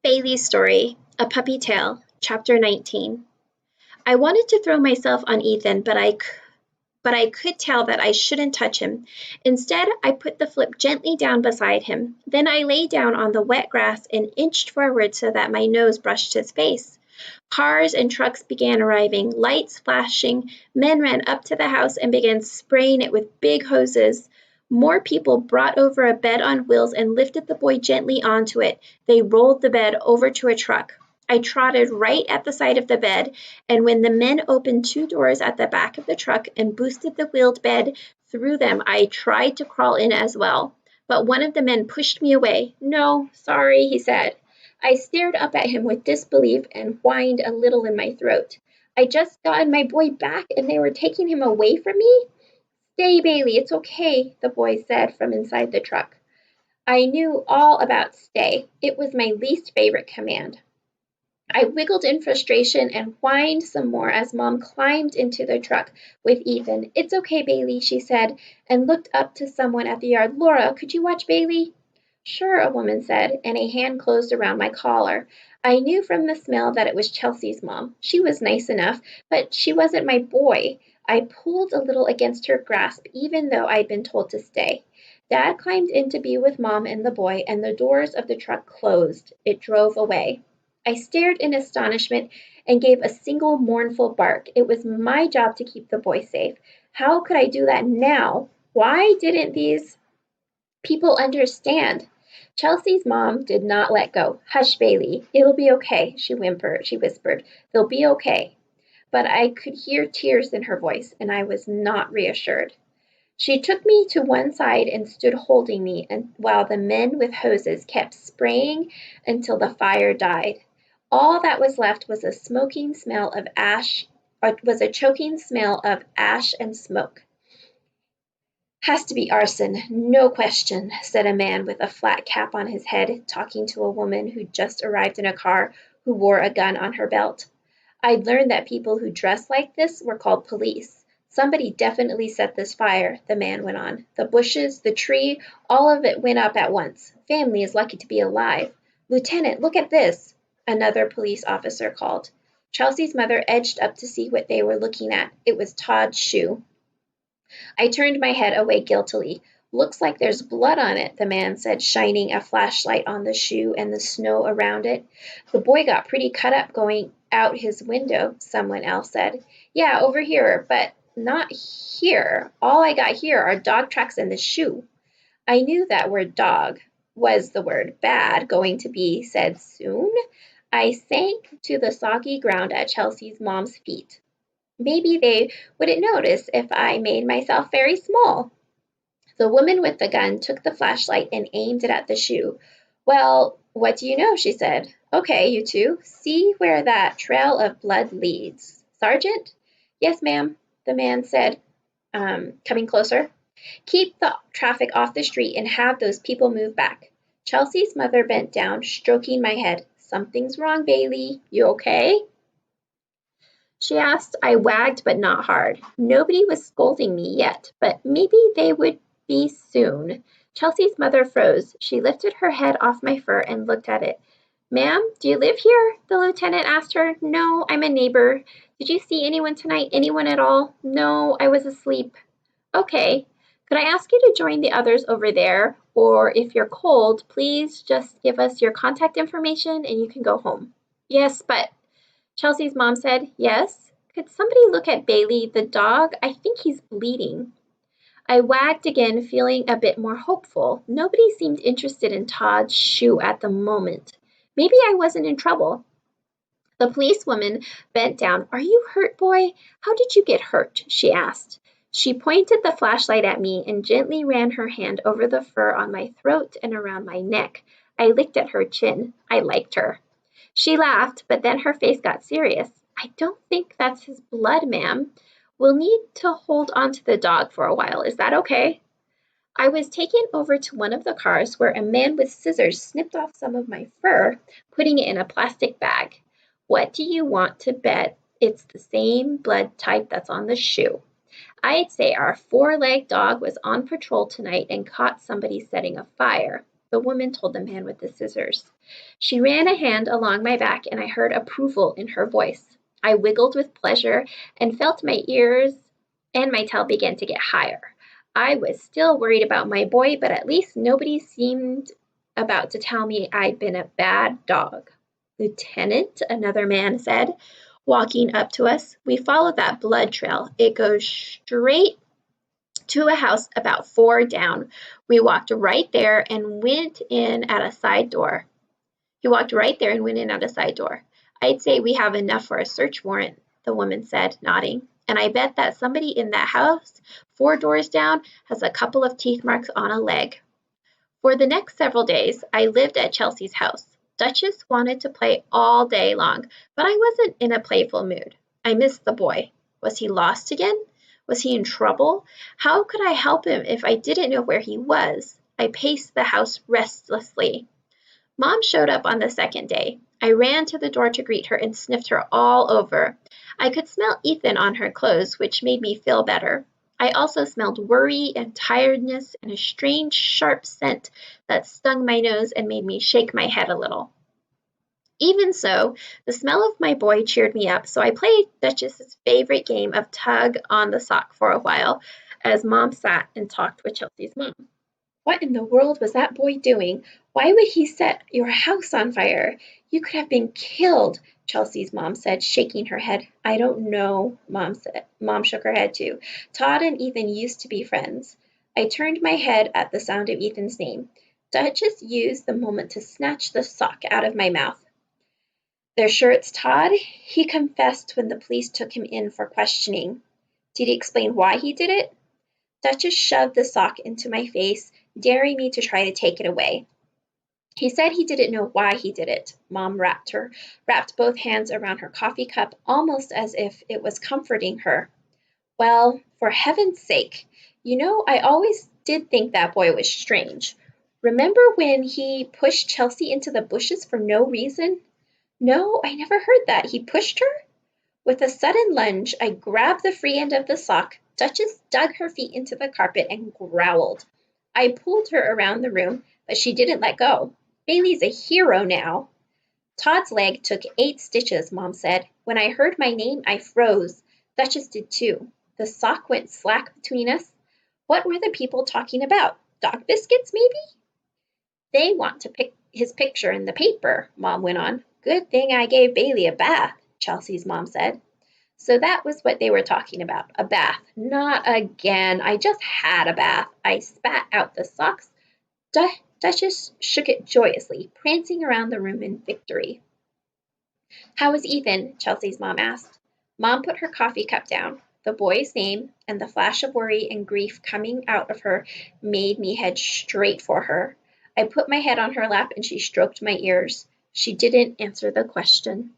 Bailey's Story, A Puppy Tale, Chapter 19. I wanted to throw myself on Ethan, but I could tell that I shouldn't touch him. Instead, I put the flip gently down beside him. Then I lay down on the wet grass and inched forward so that my nose brushed his face. Cars and trucks began arriving, lights flashing. Men ran up to the house and began spraying it with big hoses. More people brought over a bed on wheels and lifted the boy gently onto it. They rolled the bed over to a truck. I trotted right at the side of the bed, and when the men opened two doors at the back of the truck and boosted the wheeled bed through them, I tried to crawl in as well. But one of the men pushed me away. "No, sorry," he said. I stared up at him with disbelief and whined a little in my throat. I just gotten my boy back and they were taking him away from me? "Stay, Bailey, it's okay," the boy said from inside the truck. I knew all about stay. It was my least favorite command. I wiggled in frustration and whined some more as Mom climbed into the truck with Ethan. "It's okay, Bailey," she said, and looked up to someone at the yard. "Laura, could you watch Bailey?" "Sure," a woman said, and a hand closed around my collar. I knew from the smell that it was Chelsea's mom. She was nice enough, but she wasn't my boy. I pulled a little against her grasp, even though I'd been told to stay. Dad climbed in to be with Mom and the boy, and the doors of the truck closed. It drove away. I stared in astonishment and gave a single mournful bark. It was my job to keep the boy safe. How could I do that now? Why didn't these people understand? Chelsea's mom did not let go. "Hush, Bailey. It'll be okay," she whispered. "They'll be okay." But I could hear tears in her voice, and I was not reassured. She took me to one side and stood holding me while the men with hoses kept spraying until the fire died. All that was left was a choking smell of ash and smoke. "Has to be arson, no question," said a man with a flat cap on his head, talking to a woman who'd just arrived in a car who wore a gun on her belt. I'd learned that people who dressed like this were called police. "Somebody definitely set this fire," the man went on. "The bushes, the tree, all of it went up at once. Family is lucky to be alive." "Lieutenant, look at this," another police officer called. Chelsea's mother edged up to see what they were looking at. It was Todd's shoe. I turned my head away guiltily. "Looks like there's blood on it," the man said, shining a flashlight on the shoe and the snow around it. "The boy got pretty cut up going out his window," someone else said. "Yeah, over here, but not here. All I got here are dog tracks and the shoe." I knew that word dog was the word bad going to be said soon. I sank to the soggy ground at Chelsea's mom's feet. Maybe they wouldn't notice if I made myself very small. The woman with the gun took the flashlight and aimed it at the shoe. "Well, what do you know?" she said. "Okay, you two, see where that trail of blood leads." "Sergeant?" "Yes, ma'am," the man said, coming closer. "Keep the traffic off the street and have those people move back." Chelsea's mother bent down, stroking my head. "Something's wrong, Bailey. You okay?" she asked. I wagged, but not hard. Nobody was scolding me yet, but maybe they would be soon. Chelsea's mother froze. She lifted her head off my fur and looked at it. "Ma'am, do you live here?" the lieutenant asked her. "No, I'm a neighbor." "Did you see anyone tonight? Anyone at all?" "No, I was asleep." "Okay. Could I ask you to join the others over there? Or if you're cold, please just give us your contact information and you can go home." "Yes, but," Chelsea's mom said. "Yes? Could somebody look at Bailey, the dog? I think he's bleeding." I wagged again, feeling a bit more hopeful. Nobody seemed interested in Todd's shoe at the moment. Maybe I wasn't in trouble. The policewoman bent down. "Are you hurt, boy? How did you get hurt?" she asked. She pointed the flashlight at me and gently ran her hand over the fur on my throat and around my neck. I licked at her chin. I liked her. She laughed, but then her face got serious. "I don't think that's his blood, ma'am. We'll need to hold on to the dog for a while. Is that okay?" I was taken over to one of the cars where a man with scissors snipped off some of my fur, putting it in a plastic bag. "What do you want to bet it's the same blood type that's on the shoe?" I'd say our four-legged dog was on patrol tonight and caught somebody setting a fire. the woman told the man with the scissors. She ran a hand along my back, and I heard approval in her voice. I wiggled with pleasure and felt my ears and my tail begin to get higher. I was still worried about my boy, but at least nobody seemed about to tell me I'd been a bad dog. Lieutenant, another man said, walking up to us. We followed that blood trail. It goes straight to a house about 4 down. We walked right there and went in at a side door. He walked right there and went in at a side door. I'd say we have enough for a search warrant, the woman said, nodding. And I bet that somebody in that house, 4 doors down, has a couple of teeth marks on a leg. For the next several days, I lived at Chelsea's house. Duchess wanted to play all day long, but I wasn't in a playful mood. I missed the boy. Was he lost again? Was he in trouble? How could I help him if I didn't know where he was? I paced the house restlessly. Mom showed up on the second day. I ran to the door to greet her and sniffed her all over. I could smell Ethan on her clothes, which made me feel better. I also smelled worry and tiredness and a strange, sharp scent that stung my nose and made me shake my head a little. Even so, the smell of my boy cheered me up, so I played Duchess's favorite game of tug on the sock for a while as Mom sat and talked with Chelsea's mom. What in the world was that boy doing? Why would he set your house on fire? You could have been killed, Chelsea's mom said, shaking her head. I don't know, Mom said. Mom shook her head too. Todd and Ethan used to be friends. I turned my head at the sound of Ethan's name. Duchess used the moment to snatch the sock out of my mouth. They're sure it's Todd? He confessed when the police took him in for questioning. Did he explain why he did it? Duchess shoved the sock into my face, daring me to try to take it away. He said he didn't know why he did it. Mom wrapped both hands around her coffee cup, almost as if it was comforting her. Well, for heaven's sake, I always did think that boy was strange. Remember when he pushed Chelsea into the bushes for no reason? No, I never heard that. He pushed her? With a sudden lunge, I grabbed the free end of the sock. Duchess dug her feet into the carpet and growled. I pulled her around the room, but she didn't let go. Bailey's a hero now. Todd's leg took 8 stitches, Mom said. When I heard my name, I froze. Duchess did too. The sock went slack between us. What were the people talking about? Dog biscuits, maybe? They want to pick his picture in the paper, Mom went on. Good thing I gave Bailey a bath, Chelsea's mom said. So that was what they were talking about, a bath. Not again. I just had a bath. I spat out the socks. Duchess shook it joyously, prancing around the room in victory. How is Ethan? Chelsea's mom asked. Mom put her coffee cup down. The boy's name and the flash of worry and grief coming out of her made me head straight for her. I put my head on her lap and she stroked my ears. She didn't answer the question.